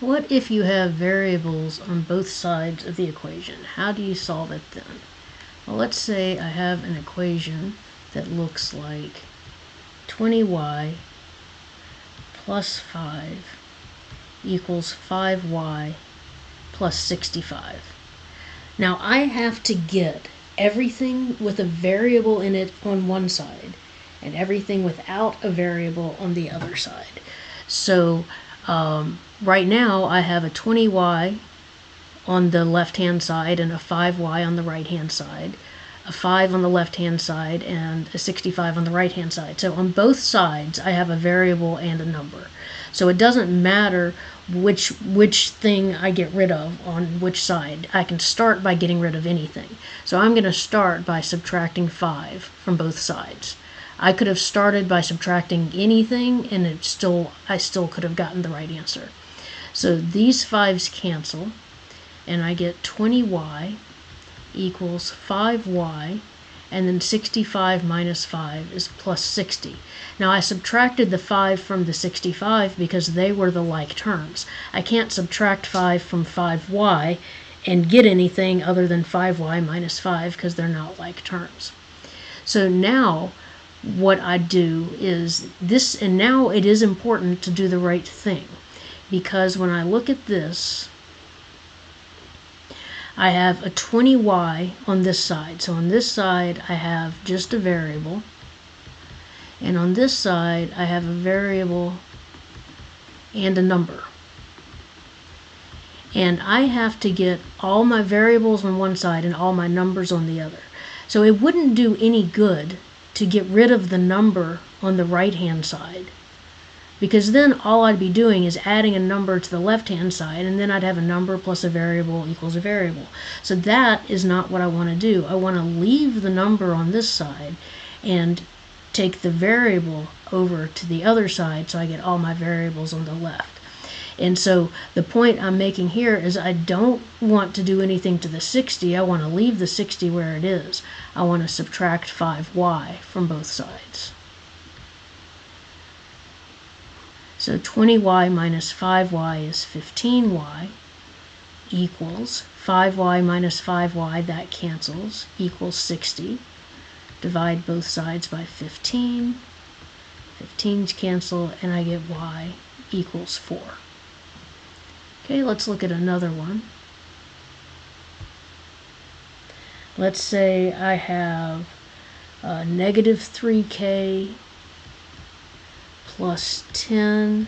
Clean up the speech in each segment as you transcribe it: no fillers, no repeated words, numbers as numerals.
What if you have variables on both sides of the equation? How do you solve it then? Well, let's say I have an equation that looks like 20y plus 5 equals 5y plus 65. Now I have to get everything with a variable in it on one side and everything without a variable on the other side. So right now I have a 20y on the left hand side and a 5y on the right hand side, a 5 on the left hand side and a 65 on the right hand side. So on both sides I have a variable and a number. So it doesn't matter which thing I get rid of on which side. I can start by getting rid of anything. So I'm going to start by subtracting 5 from both sides. I could have started by subtracting anything and I still could have gotten the right answer. So these 5's cancel and I get 20y equals 5y, and then 65 minus 5 is plus 60. Now I subtracted the 5 from the 65 because they were the like terms. I can't subtract 5 from 5y and get anything other than 5y minus 5 because they're not like terms. So now what I do is this, and now it is important to do the right thing, because when I look at this, I have a 20y on this side. So on this side I have just a variable, and on this side I have a variable and a number. And I have to get all my variables on one side and all my numbers on the other. So it wouldn't do any good to get rid of the number on the right hand side, because then all I'd be doing is adding a number to the left-hand side, and then I'd have a number plus a variable equals a variable. So that is not what I want to do. I want to leave the number on this side and take the variable over to the other side so I get all my variables on the left. And so the point I'm making here is I don't want to do anything to the 60. I want to leave the 60 where it is. I want to subtract 5y from both sides. So 20y minus 5y is 15y equals 5y minus 5y, that cancels, equals 60. Divide both sides by 15. 15's cancel, and I get y equals 4. Okay, let's look at another one. Let's say I have negative 3k plus 10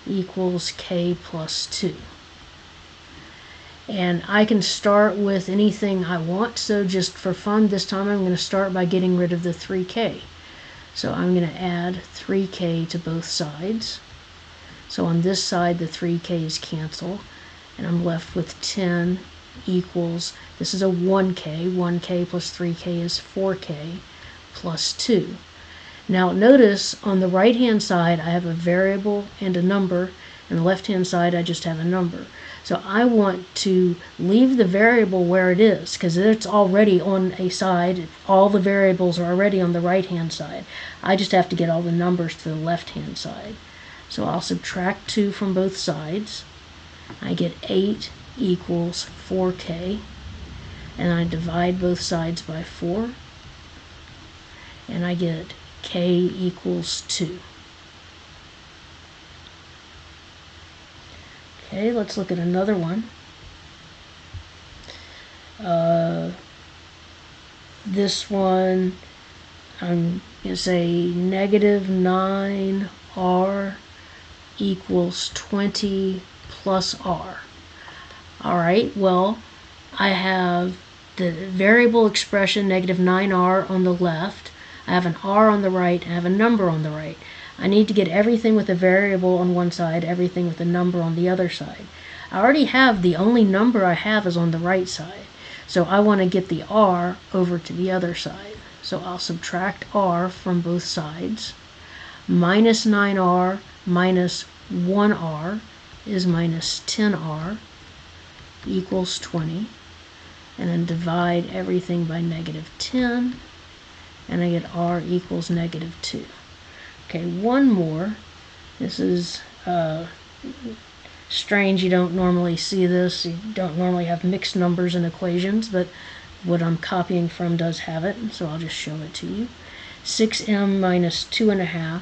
equals k plus 2. And I can start with anything I want, so just for fun this time I'm going to start by getting rid of the 3k. So I'm going to add 3k to both sides. So on this side the 3k's cancel, and I'm left with 10 equals, this is a 1k, 1k plus 3k is 4k plus 2. Now notice on the right hand side I have a variable and a number, and the left hand side I just have a number. So I want to leave the variable where it is because it's already on a side. All the variables are already on the right hand side. I just have to get all the numbers to the left hand side. So I'll subtract 2 from both sides. I get 8 equals 4k, and I divide both sides by 4, and I get k equals 2. Okay, let's look at another one. This one, I'm going to say negative 9r equals 20 plus r. Alright, well, I have the variable expression negative 9r on the left, I have an r on the right, and I have a number on the right. I need to get everything with a variable on one side, everything with a number on the other side. I already have the only number I have is on the right side, so I want to get the r over to the other side. So I'll subtract r from both sides. Minus 9r minus 1r is minus 10r equals 20, and then divide everything by negative 10, and I get r equals negative 2. Okay, one more. This is strange. You don't normally see this. You don't normally have mixed numbers in equations, but what I'm copying from does have it, so I'll just show it to you. 6m minus 2.5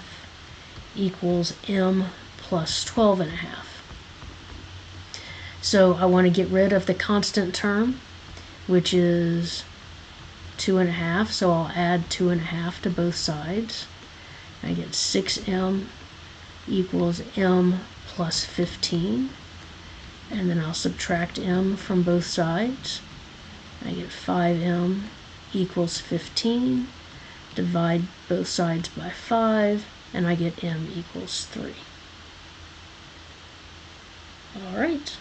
equals m plus 12.5. So I want to get rid of the constant term, which is 2.5, so I'll add 2.5 to both sides. I get 6m equals m plus 15, and then I'll subtract m from both sides. I get 5m equals 15, divide both sides by 5, and I get m equals 3. All right.